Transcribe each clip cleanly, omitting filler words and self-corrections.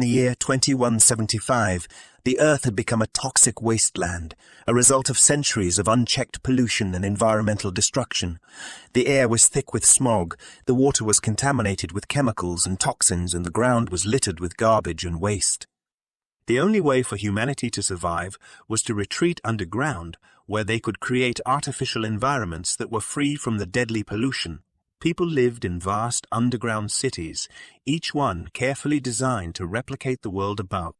the year 2175, the Earth had become a toxic wasteland, a result of centuries of unchecked pollution and environmental destruction. The air was thick with smog, the water was contaminated with chemicals and toxins, and the ground was littered with garbage and waste. The only way for humanity to survive was to retreat underground, where they could create artificial environments that were free from the deadly pollution. People lived in vast underground cities, each one carefully designed to replicate the world above.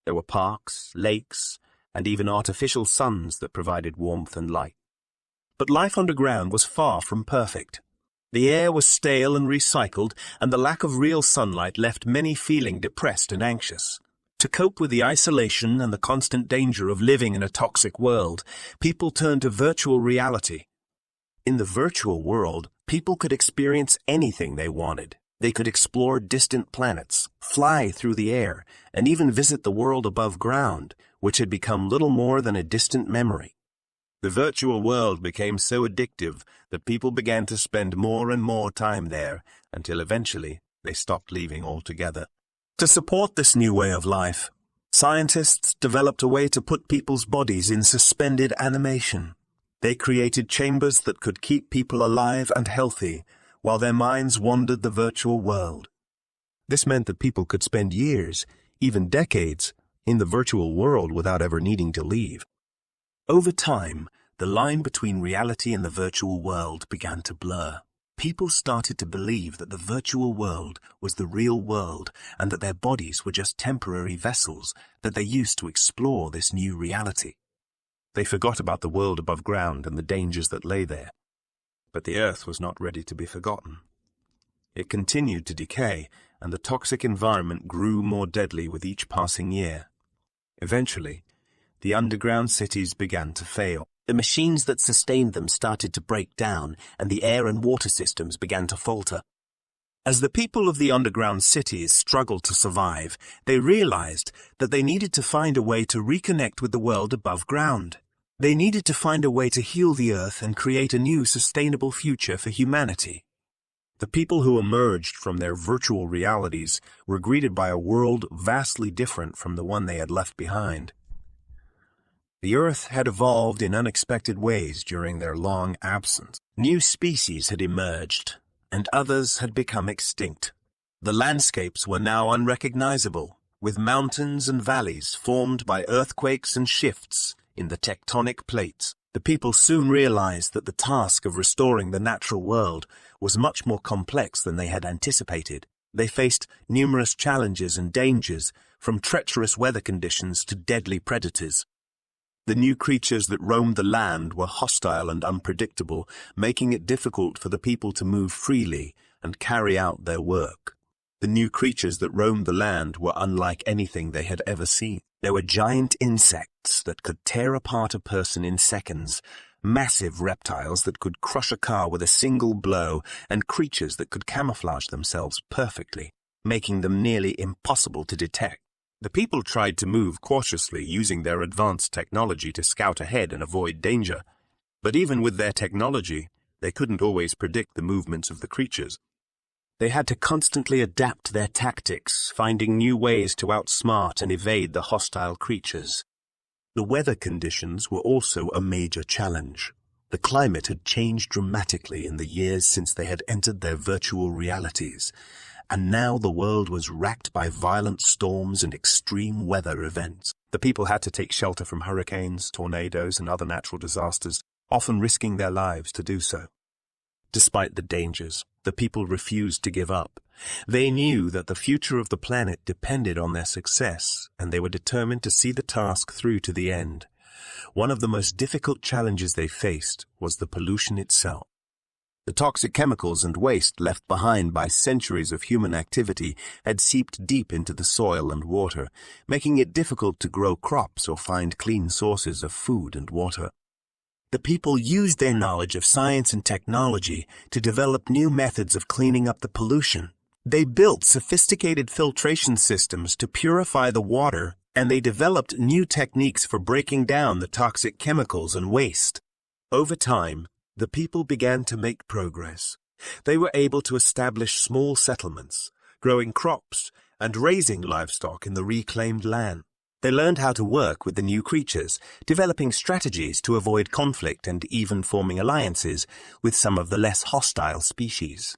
There were parks, lakes, and even artificial suns that provided warmth and light. But life underground was far from perfect. The air was stale and recycled, and the lack of real sunlight left many feeling depressed and anxious. To cope with the isolation and the constant danger of living in a toxic world, people turned to virtual reality. In the virtual world, people could experience anything they wanted. They could explore distant planets, fly through the air, and even visit the world above ground, which had become little more than a distant memory. The virtual world became so addictive that people began to spend more and more time there, until eventually they stopped leaving altogether. To support this new way of life, scientists developed a way to put people's bodies in suspended animation. They created chambers that could keep people alive and healthy, while their minds wandered the virtual world. This meant that people could spend years, even decades, in the virtual world without ever needing to leave. Over time, the line between reality and the virtual world began to blur. People started to believe that the virtual world was the real world and that their bodies were just temporary vessels that they used to explore this new reality. They forgot about the world above ground and the dangers that lay there. But the Earth was not ready to be forgotten. It continued to decay, and the toxic environment grew more deadly with each passing year. Eventually, the underground cities began to fail. The machines that sustained them started to break down, and the air and water systems began to falter. As the people of the underground cities struggled to survive, they realized that they needed to find a way to reconnect with the world above ground. They needed to find a way to heal the Earth and create a new sustainable future for humanity. The people who emerged from their virtual realities were greeted by a world vastly different from the one they had left behind. The Earth had evolved in unexpected ways during their long absence. New species had emerged, and others had become extinct. The landscapes were now unrecognizable, with mountains and valleys formed by earthquakes and shifts in the tectonic plates. The people soon realized that the task of restoring the natural world was much more complex than they had anticipated. They faced numerous challenges and dangers, from treacherous weather conditions to deadly predators. The new creatures that roamed the land were hostile and unpredictable, making it difficult for the people to move freely and carry out their work. The new creatures that roamed the land were unlike anything they had ever seen. There were giant insects that could tear apart a person in seconds, massive reptiles that could crush a car with a single blow, and creatures that could camouflage themselves perfectly, making them nearly impossible to detect. The people tried to move cautiously, using their advanced technology to scout ahead and avoid danger. But even with their technology, they couldn't always predict the movements of the creatures. They had to constantly adapt their tactics, finding new ways to outsmart and evade the hostile creatures. The weather conditions were also a major challenge. The climate had changed dramatically in the years since they had entered their virtual realities, and now the world was racked by violent storms and extreme weather events. The people had to take shelter from hurricanes, tornadoes, and other natural disasters, often risking their lives to do so. Despite the dangers, the people refused to give up. They knew that the future of the planet depended on their success, and they were determined to see the task through to the end. One of the most difficult challenges they faced was the pollution itself. The toxic chemicals and waste left behind by centuries of human activity had seeped deep into the soil and water, making it difficult to grow crops or find clean sources of food and water. The people used their knowledge of science and technology to develop new methods of cleaning up the pollution. They built sophisticated filtration systems to purify the water, and they developed new techniques for breaking down the toxic chemicals and waste. Over time, the people began to make progress. They were able to establish small settlements, growing crops, and raising livestock in the reclaimed land. They learned how to work with the new creatures, developing strategies to avoid conflict and even forming alliances with some of the less hostile species.